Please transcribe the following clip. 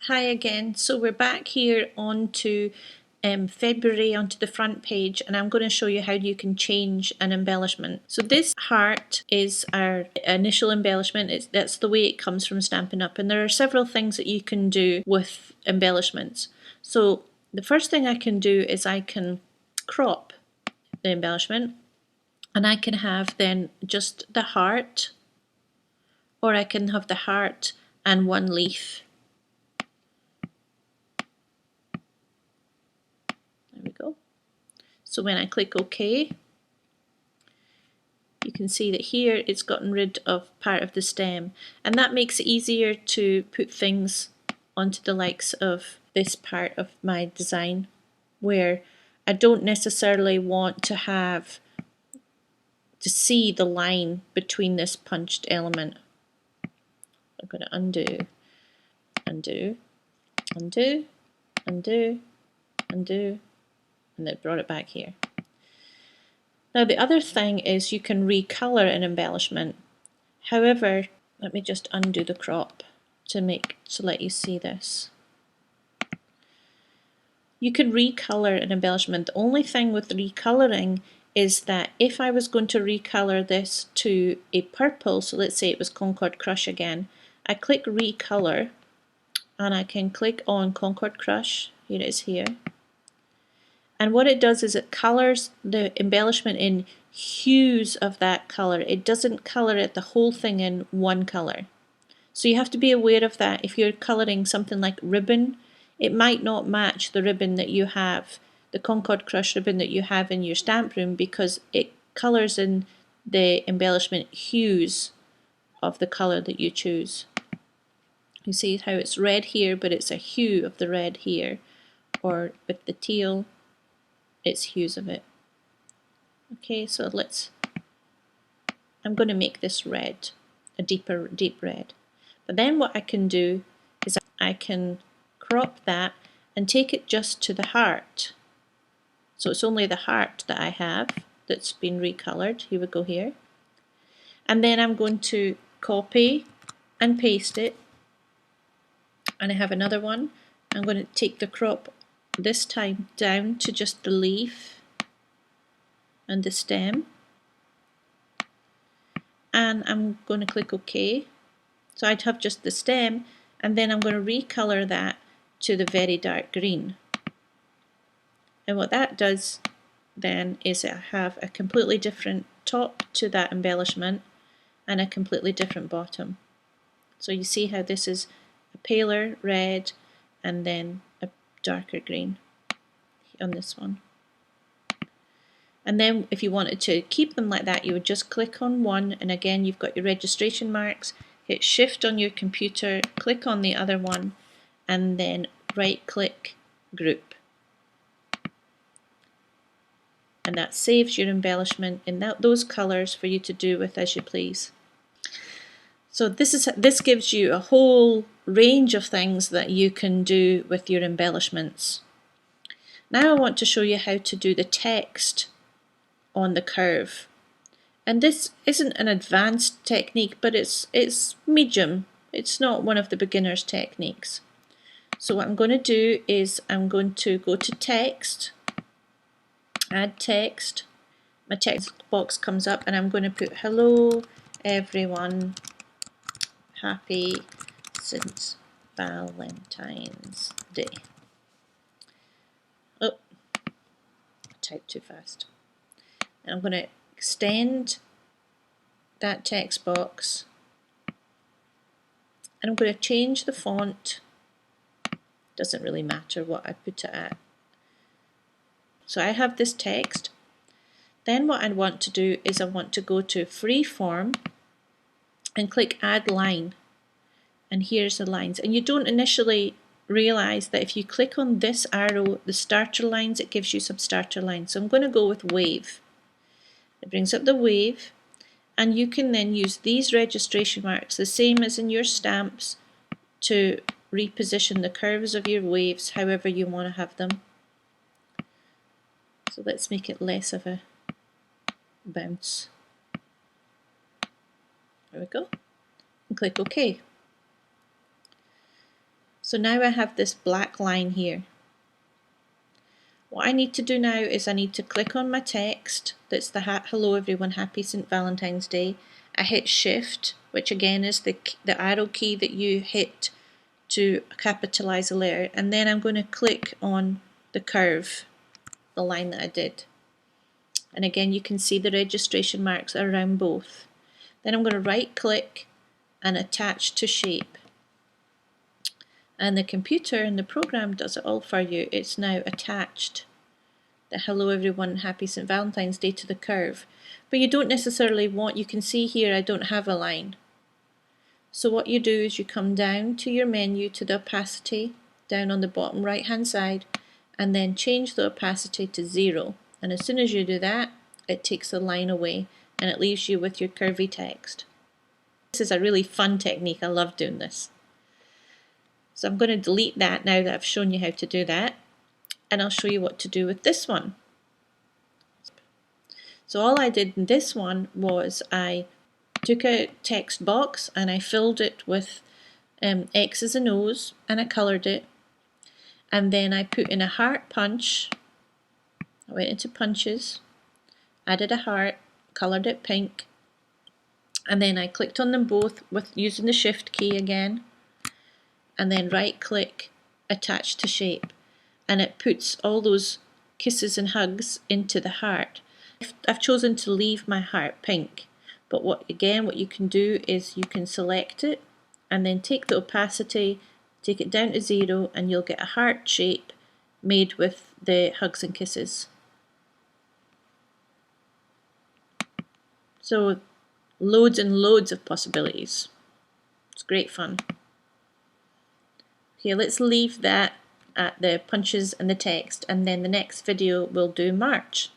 Hi again. So we're back here onto February onto the front page, and I'm going to show you how you can change an embellishment. So this heart is our initial embellishment. That's the way it comes from Stampin' Up! And there are several things that you can do with embellishments. So the first thing I can do is I can crop the embellishment, and I can have then just the heart, or I can have the heart and one leaf. There we go. So when I click OK, you can see that here it's gotten rid of part of the stem, and that makes it easier to put things onto the likes of this part of my design, where I don't necessarily want to have to see the line between this punched element. I'm going to undo, undo, undo, undo, undo, and it brought it back here. Now the other thing is you can recolor an embellishment. However, let me just undo the crop to let you see this. You can recolor an embellishment. The only thing with recoloring is that if I was going to recolor this to a purple, so let's say it was Concord Crush again, I click recolor and I can click on Concord Crush. Here it is here. And what it does is it colors the embellishment in hues of that color. It doesn't color it the whole thing in one color. So you have to be aware of that. If you're coloring something like ribbon, it might not match the ribbon that you have, the Concord Crush ribbon that you have in your stamp room, because it colors in the embellishment hues of the color that you choose. You see how it's red here, but it's a hue of the red here, or with the teal, it's hues of it. Okay, so I'm going to make this red, a deep red. But then what I can do is I can crop that and take it just to the heart. So it's only the heart that I have that's been recolored. Here we go here. And then I'm going to copy and paste it. And I have another one. I'm going to take the crop this time down to just the leaf and the stem. And I'm going to click OK. So I'd have just the stem, and then I'm going to recolor that to the very dark green. And what that does then is I have a completely different top to that embellishment and a completely different bottom. So you see how this is a paler red and then a darker green on this one. And then if you wanted to keep them like that, you would just click on one, and again you've got your registration marks, hit shift on your computer, click on the other one, and then right click group. And that saves your embellishment in those colours for you to do with as you please. So this gives you a whole range of things that you can do with your embellishments. Now I want to show you how to do the text on the curve. And this isn't an advanced technique, but it's medium. It's not one of the beginner's techniques. So what I'm going to do is I'm going to go to text, add text. My text box comes up and I'm going to put hello everyone, happy St. Valentine's Day. Oh, I typed too fast. And I'm going to extend that text box, and I'm going to change the font. Doesn't really matter what I put it at. So I have this text. Then what I want to do is I want to go to freeform and click add line, and here's the lines. And you don't initially realize that if you click on this arrow, the starter lines, it gives you some starter lines. So I'm going to go with wave. It brings up the wave, and you can then use these registration marks, the same as in your stamps, to reposition the curves of your waves however you want to have them. So let's make it less of a bounce. There we go. And click OK. So now I have this black line here. What I need to do now is I need to click on my text, that's the hello everyone, happy St. Valentine's Day. I hit shift, which again is the arrow key that you hit to capitalize a letter, and then I'm going to click on the curve, the line that I did. And again you can see the registration marks are around both. Then I'm going to right click and attach to shape. And the computer and the program does it all for you. It's now attached the hello everyone, happy St. Valentine's Day to the curve. But you don't necessarily want, you can see here I don't have a line. So what you do is you come down to your menu to the opacity, down on the bottom right hand side, and then change the opacity to 0. And as soon as you do that, it takes the line away and it leaves you with your curvy text. This is a really fun technique, I love doing this. So I'm going to delete that now that I've shown you how to do that, and I'll show you what to do with this one. So all I did in this one was I took a text box and I filled it with X's and O's and I coloured it, and then I put in a heart punch. I went into punches, added a heart, coloured it pink, and then I clicked on them both with using the shift key again, and then right click, attach to shape, and it puts all those kisses and hugs into the heart. I've chosen to leave my heart pink, but what you can do is you can select it and then take the opacity, take it down to 0, and you'll get a heart shape made with the hugs and kisses. So loads and loads of possibilities. It's great fun. Okay, let's leave that at the punches and the text, and then the next video we'll do March.